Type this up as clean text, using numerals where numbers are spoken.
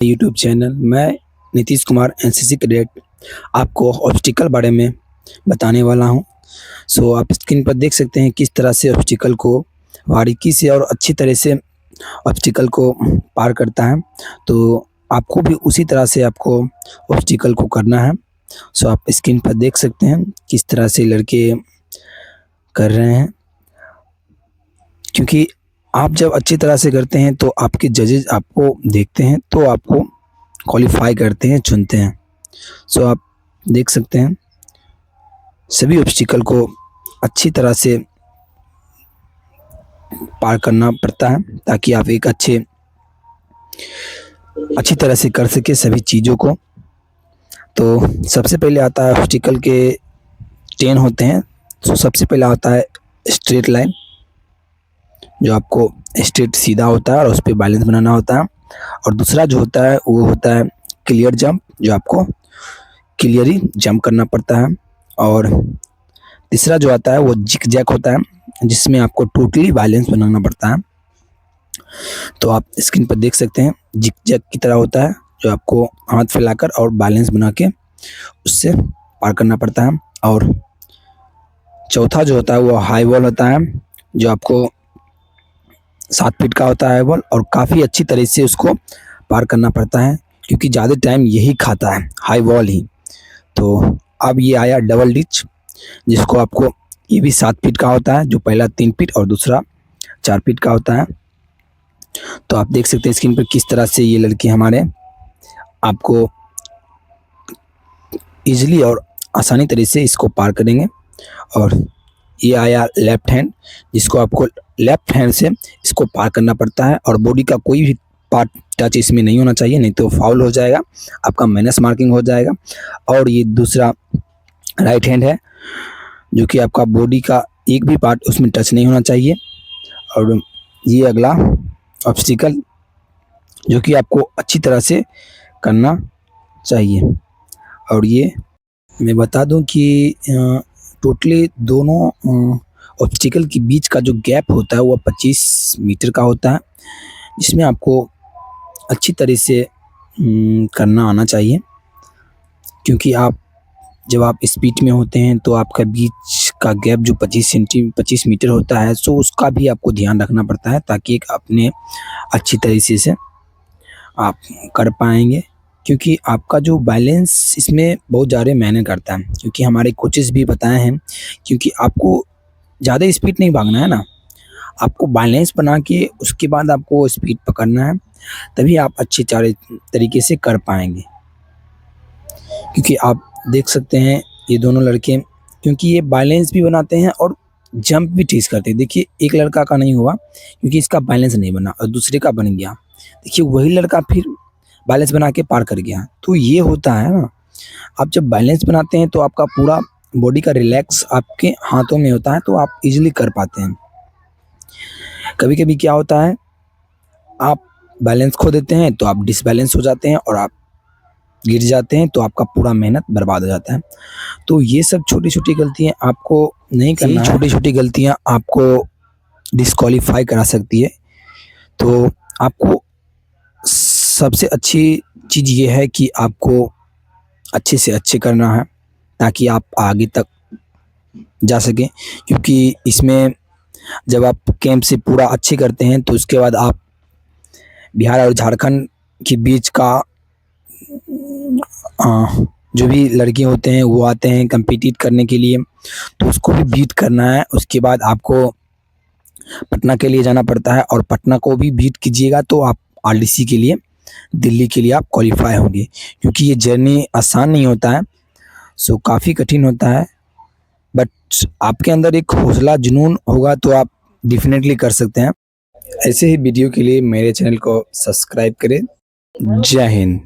YouTube channel. मैं Nitish Kumar NCC cadet आपको obstacle बारे में बताने वाला हूं। आप स्क्रीन पर देख सकते हैं किस तरह से ऑब्स्टिकल को बारीकी से और अच्छी तरह से ऑब्स्टिकल को पार करता है। तो आपको भी उसी तरह से आपको ऑब्स्टिकल को करना है। आप स्क्रीन पर देख सकते हैं किस तरह से लड़के कर रहे हैं, क्योंकि आप जब अच्छी तरह से करते हैं तो आपके जजेस आपको देखते हैं तो आपको क्वालिफाई करते हैं, चुनते हैं। आप देख सकते हैं सभी ऑब्स्टिकल को अच्छी तरह से पार करना पड़ता है ताकि आप एक अच्छी तरह से कर सके सभी चीज़ों को। तो सबसे पहले आता है ऑब्स्टिकल के 10 होते हैं। सबसे पहले आता है स्ट्रेट लाइन, जो आपको स्ट्रेट सीधा होता है और उस पर बैलेंस बनाना होता है। और दूसरा जो होता है वो होता है क्लियर जंप, जो आपको क्लियरली जंप करना पड़ता है। और तीसरा जो आता है वो जिग जैक होता है, जिसमें आपको टोटली बैलेंस बनाना पड़ता है। तो आप स्क्रीन पर देख सकते हैं जिग जैक की तरह होता है, जो आपको हाथ फैलाकर और बैलेंस बना के उससे पार करना पड़ता है। और चौथा जो होता है वो हाई वॉल होता है, जो आपको 7 फीट का होता है वॉल, और काफ़ी अच्छी तरह से उसको पार करना पड़ता है, क्योंकि ज़्यादा टाइम यही खाता है, हाई वॉल ही। तो अब ये आया डबल डिच, जिसको आपको ये भी 7 फीट का होता है, जो पहला 3 फीट और दूसरा 4 फीट का होता है। तो आप देख सकते हैं स्क्रीन पर किस तरह से ये लड़के हमारे आपको इजीली और आसानी तरह से इसको पार करेंगे। और ये आया लेफ्ट हैंड, जिसको आपको लेफ्ट हैंड से इसको पार करना पड़ता है, और बॉडी का कोई भी पार्ट टच इसमें नहीं होना चाहिए, नहीं तो फाउल हो जाएगा, आपका माइनस मार्किंग हो जाएगा। और ये दूसरा राइट हैंड है, जो कि आपका बॉडी का एक भी पार्ट उसमें टच नहीं होना चाहिए। और ये अगला ऑब्स्टिकल, जो कि आपको अच्छी तरह से करना चाहिए। और ये मैं बता दूं कि टोटली दोनों ऑब्स्टिकल के बीच का जो गैप होता है वो 25 मीटर का होता है, जिसमें आपको अच्छी तरह से करना आना चाहिए, क्योंकि जब आप स्पीड में होते हैं तो आपका बीच का गैप जो 25 मीटर होता है, उसका भी आपको ध्यान रखना पड़ता है, ताकि एक अपने अच्छी तरीके से आप कर पाएंगे। क्योंकि आपका जो बैलेंस इसमें बहुत ज़्यादा मैटर करता है, क्योंकि हमारे कोचेस भी बताए हैं, क्योंकि आपको ज़्यादा स्पीड नहीं भागना है ना, आपको बैलेंस बना के उसके बाद आपको स्पीड पकड़ना है, तभी आप अच्छे तरीके से कर पाएंगे। क्योंकि आप देख सकते हैं ये दोनों लड़के, क्योंकि ये बैलेंस भी बनाते हैं और जंप भी ठीक करते हैं। देखिए एक लड़का का नहीं हुआ, क्योंकि इसका बैलेंस नहीं बना, और दूसरे का बन गया। देखिए वही लड़का फिर बैलेंस बना के पार कर गया। तो ये होता है ना, आप जब बैलेंस बनाते हैं तो आपका पूरा बॉडी का रिलैक्स आपके हाथों में होता है, तो आप इजीली कर पाते हैं। कभी कभी क्या होता है, आप बैलेंस खो देते हैं तो आप डिसबैलेंस हो जाते हैं और आप गिर जाते हैं, तो आपका पूरा मेहनत बर्बाद हो जाता है। तो ये सब छोटी छोटी गलतियाँ आपको नहीं करना है, छोटी छोटी गलतियाँ आपको डिस्क्वालीफाई करा सकती है। तो आपको सबसे अच्छी चीज़ ये है कि आपको अच्छे से अच्छे करना है, ताकि आप आगे तक जा सकें। क्योंकि इसमें जब आप कैंप से पूरा अच्छे करते हैं तो उसके बाद आप बिहार और झारखंड के बीच का जो भी लड़के होते हैं वो आते हैं कम्पीट करने के लिए, तो उसको भी बीट करना है। उसके बाद आपको पटना के लिए जाना पड़ता है, और पटना को भी बीट कीजिएगा तो आप आरडीसी के लिए, दिल्ली के लिए आप क्वालिफाई होंगे। क्योंकि ये जर्नी आसान नहीं होता है, काफ़ी कठिन होता है, बट आपके अंदर एक हौसला जुनून होगा तो आप डेफिनेटली कर सकते हैं। ऐसे ही वीडियो के लिए मेरे चैनल को सब्सक्राइब करें। जय हिंद।